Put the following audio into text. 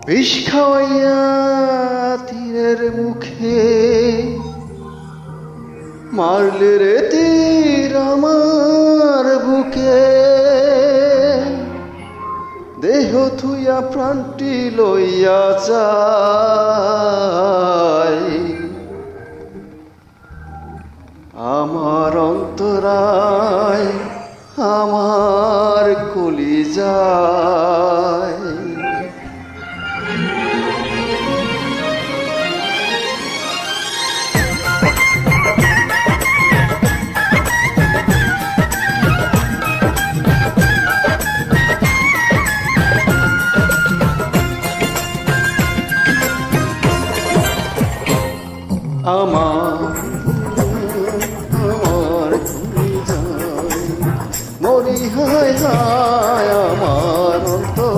বিষ খাওয়াইয়া তীরের মুখে মারলে রে তীর আমার বুকে, দেহ থুইয়া প্রাণটি লইয়া যায় আমার অন্তরায়, আমার কলিজায়। আমার মরি হায় হায়